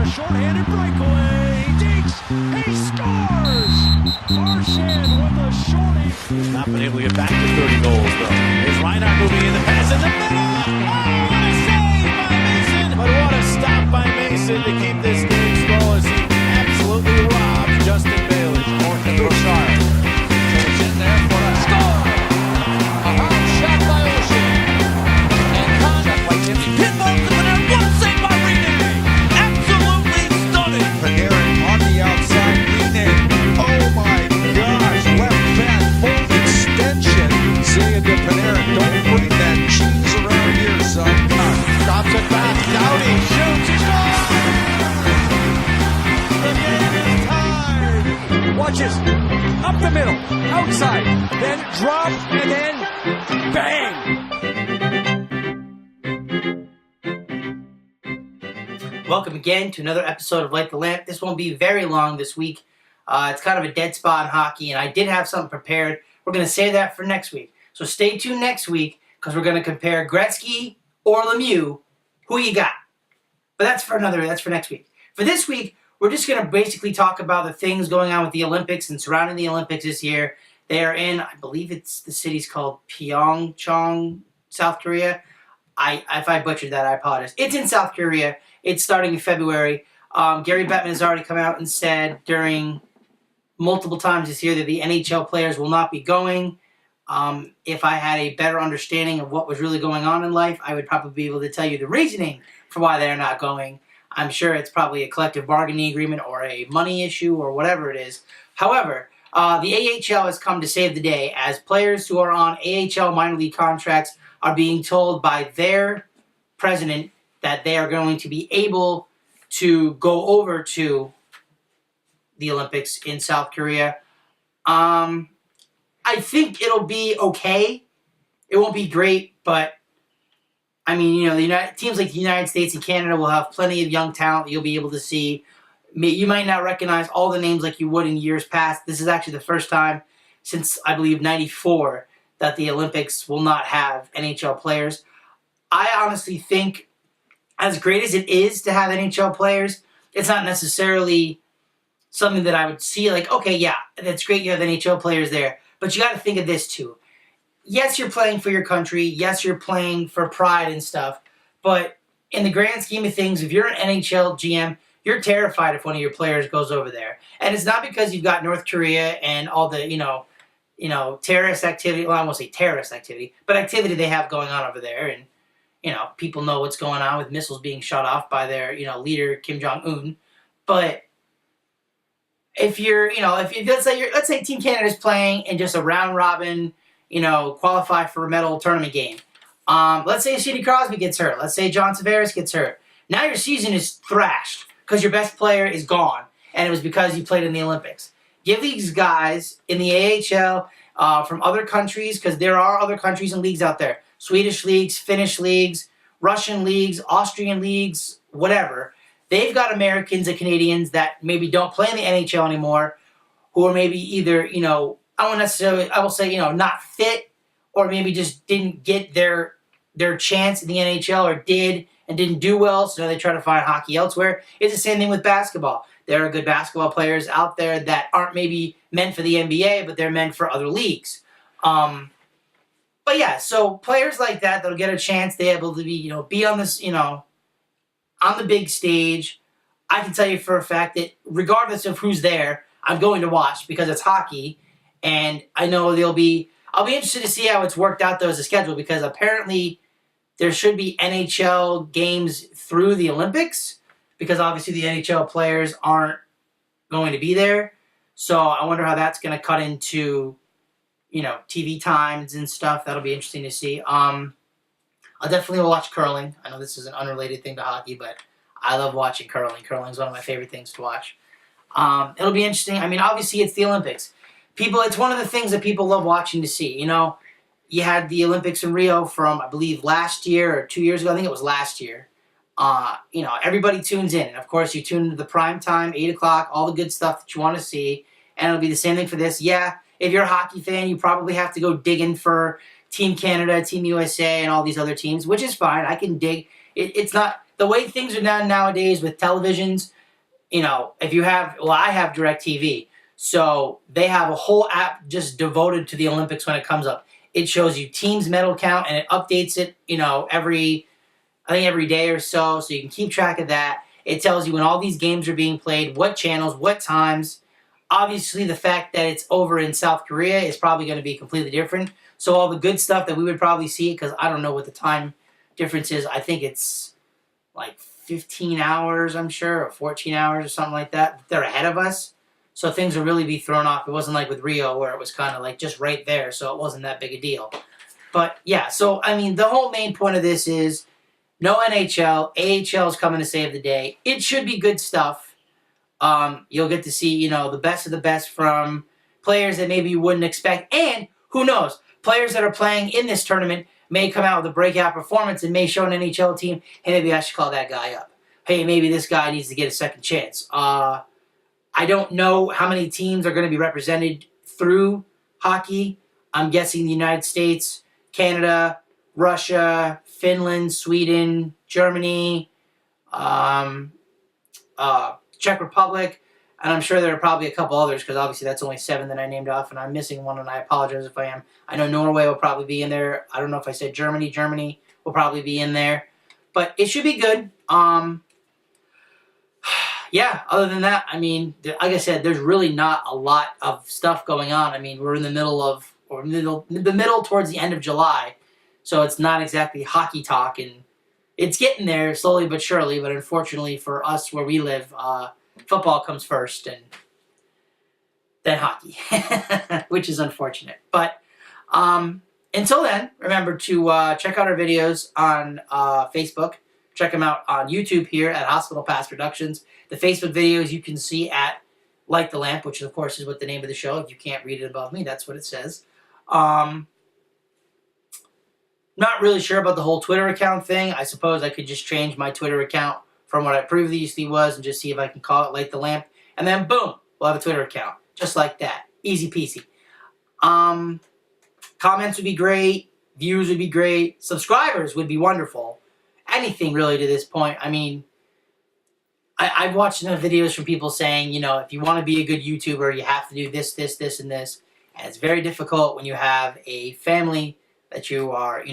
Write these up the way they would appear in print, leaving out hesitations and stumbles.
a shorthanded breakaway. Dinks. He scores. Marchand with a shorty. He's not been able to get back to 30 goals, though. Here's Reinhart moving in the pass in the middle. Oh, what a save by Mason. But what a stop by Mason to keep this game slow as he absolutely robs Justin Bailey. Morton Bouchard. Goes in there for a score. A hard shot by Oshie. And contact by Timmy. Pinball to the net. What a save by Rene. Absolutely stunning. Panarin on the outside. Rene. Oh my gosh. Left back. Full extension. Saying to Panarin, don't bring that cheese around here, son. Drops it back. Doughty shoots. He scores. The game is tied. Watch this. Up the middle. Outside. Then drop. And then bang. Welcome again to another episode of Light the Lamp. This won't be very long this week. It's kind of a dead spot in hockey, and I did have something prepared. We're going to save that for next week. So stay tuned next week, because we're going to compare Gretzky or Lemieux. Who you got? But that's for next week. For this week, we're just going to basically talk about the things going on with the Olympics and surrounding the Olympics this year. They are in, I believe it's the city's called Pyeongchang, South Korea. If I butchered that, I apologize. It's in South Korea. It's starting in February. Gary Bettman has already come out and said during multiple times this year that the NHL players will not be going. If I had a better understanding of what was really going on in life, I would probably be able to tell you the reasoning for why they're not going. I'm sure it's probably a collective bargaining agreement or a money issue or whatever it is. However, the AHL has come to save the day as players who are on AHL minor league contracts are being told by their president that they are going to be able to go over to the Olympics in South Korea. I think it'll be okay. It won't be great, but I mean, you know, teams like the United States and Canada will have plenty of young talent you'll be able to see. You might not recognize all the names like you would in years past. This is actually the first time since, I believe, 94 that the Olympics will not have NHL players. I honestly think, as great as it is to have NHL players, it's not necessarily something that I would see like, okay, yeah, that's great you have NHL players there. But you got to think of this too. Yes, you're playing for your country. Yes, you're playing for pride and stuff. But in the grand scheme of things, if you're an NHL GM, you're terrified if one of your players goes over there. And it's not because you've got North Korea and all the, terrorist activity. Well, I won't say terrorist activity, but activity they have going on over there. And, people know what's going on with missiles being shot off by their, leader, Kim Jong-un. But if you're, let's say Team Canada's playing in just a round robin, qualify for a medal tournament game. Let's say Sidney Crosby gets hurt. Let's say John Tavares gets hurt. Now your season is thrashed because your best player is gone, and it was because you played in the Olympics. Give these guys in the AHL from other countries, because there are other countries and leagues out there. Swedish leagues, Finnish leagues, Russian leagues, Austrian leagues, whatever. They've got Americans and Canadians that maybe don't play in the NHL anymore, who are maybe either, I will say, not fit, or maybe just didn't get their chance in the NHL, or did and didn't do well, so now they try to find hockey elsewhere. It's the same thing with basketball. There are good basketball players out there that aren't maybe meant for the NBA, but they're meant for other leagues. But yeah, so players like that, that'll get a chance, they're able to be on this, on the big stage. I can tell you for a fact that regardless of who's there, I'm going to watch because it's hockey. And I know I'll be interested to see how it's worked out though as a schedule, because apparently there should be NHL games through the Olympics, because obviously the NHL players aren't going to be there. So I wonder how that's going to cut into, TV times and stuff. That'll be interesting to see. I definitely will watch curling. I know this is an unrelated thing to hockey, but I love watching curling. Curling is one of my favorite things to watch. It'll be interesting. I mean, obviously it's the Olympics. It's one of the things that people love watching to see. You had the Olympics in Rio from, I believe, last year or 2 years ago. I think it was last year. Everybody tunes in. And, of course, you tune into the prime time, 8 o'clock, all the good stuff that you want to see. And it'll be the same thing for this. Yeah, if you're a hockey fan, you probably have to go digging for Team Canada, Team USA, and all these other teams, which is fine. I can dig. It's not the way things are done nowadays with televisions, if you have, I have DirecTV, so they have a whole app just devoted to the Olympics when it comes up. It shows you teams medal count and it updates it, every day or so you can keep track of that. It tells you when all these games are being played, what channels, what times. Obviously, the fact that it's over in South Korea is probably going to be completely different. So all the good stuff that we would probably see, because I don't know what the time difference is. I think it's like 15 hours, I'm sure, or 14 hours or something like that. They're ahead of us. So things will really be thrown off. It wasn't like with Rio where it was kind of like just right there, so it wasn't that big a deal. But yeah, so I mean, the whole main point of this is no NHL. AHL is coming to save the day. It should be good stuff. You'll get to see, the best of the best from players that maybe you wouldn't expect. And who knows, players that are playing in this tournament may come out with a breakout performance and may show an NHL team, hey, maybe I should call that guy up. Hey, maybe this guy needs to get a second chance. I don't know how many teams are going to be represented through hockey. I'm guessing the United States, Canada, Russia, Finland, Sweden, Germany, Czech Republic, and I'm sure there are probably a couple others because obviously that's only 7 that I named off, and I'm missing one, and I apologize if I am. I know Norway will probably be in there. I don't know if I said Germany. Germany will probably be in there. But it should be good. Yeah, other than that, I mean, like I said, there's really not a lot of stuff going on. I mean, we're in the middle towards the end of July, so it's not exactly hockey talk, and it's getting there slowly but surely, but unfortunately for us where we live, football comes first and then hockey, which is unfortunate. But until then, remember to check out our videos on Facebook. Check them out on YouTube here at Hospital Pass Productions. The Facebook videos you can see at Light the Lamp, which of course is what the name of the show. If you can't read it above me, that's what it says. Not really sure about the whole Twitter account thing. I suppose I could just change my Twitter account from what I previously was and just see if I can call it Light the Lamp. And then boom, we'll have a Twitter account. Just like that. Easy peasy. Comments would be great. Views would be great. Subscribers would be wonderful. Anything really to this point. I mean, I've watched enough videos from people saying, if you want to be a good YouTuber, you have to do this, this, this, and this. And it's very difficult when you have a family that you are,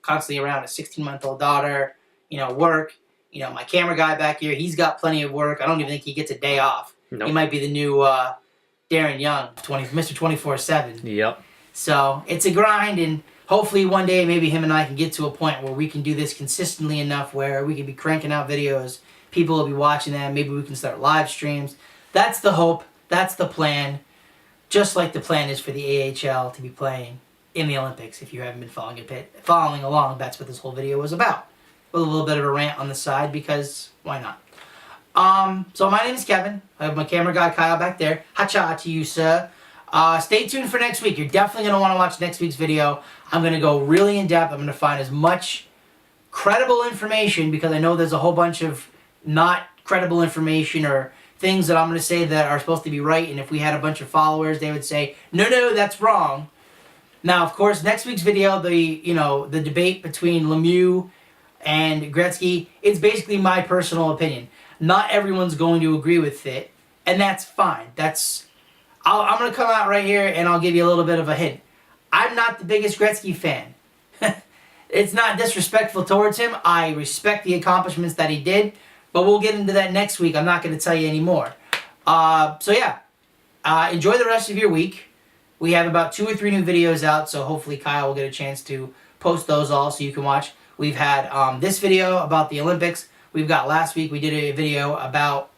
constantly around, a 16-month-old daughter, work. My camera guy back here, he's got plenty of work. I don't even think he gets a day off. Nope. He might be the new Darren Young, Mr. 24/7. Yep. So it's a grind, and hopefully one day maybe him and I can get to a point where we can do this consistently enough where we can be cranking out videos. People will be watching them. Maybe we can start live streams. That's the hope. That's the plan. Just like the plan is for the AHL to be playing in the Olympics. If you haven't been following along, that's what this whole video was about. With a little bit of a rant on the side because why not? So my name is Kevin. I have my camera guy Kyle back there. Ha-cha to you, sir. Stay tuned for next week. You're definitely going to want to watch next week's video. I'm going to go really in depth. I'm going to find as much credible information because I know there's a whole bunch of not credible information or things that I'm going to say that are supposed to be right, and if we had a bunch of followers, they would say, no, that's wrong. Now, of course, next week's video, the debate between Lemieux and Gretzky, it's basically my personal opinion. Not everyone's going to agree with it, and that's fine. I'm going to come out right here, and I'll give you a little bit of a hint. I'm not the biggest Gretzky fan. It's not disrespectful towards him. I respect the accomplishments that he did, but we'll get into that next week. I'm not going to tell you anymore. So yeah, enjoy the rest of your week. We have about 2 or 3 new videos out, so hopefully Kyle will get a chance to post those all so you can watch. We've had this video about the Olympics. We've got last week, we did a video about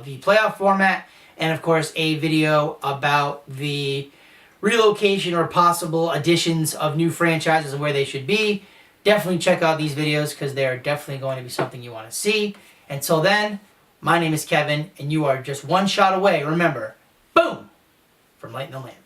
the playoff format, and of course a video about the relocation or possible additions of new franchises and where they should be. Definitely check out these videos because they're definitely going to be something you want to see. Until then, my name is Kevin, and you are just one shot away, remember, boom, from lighting the lamp.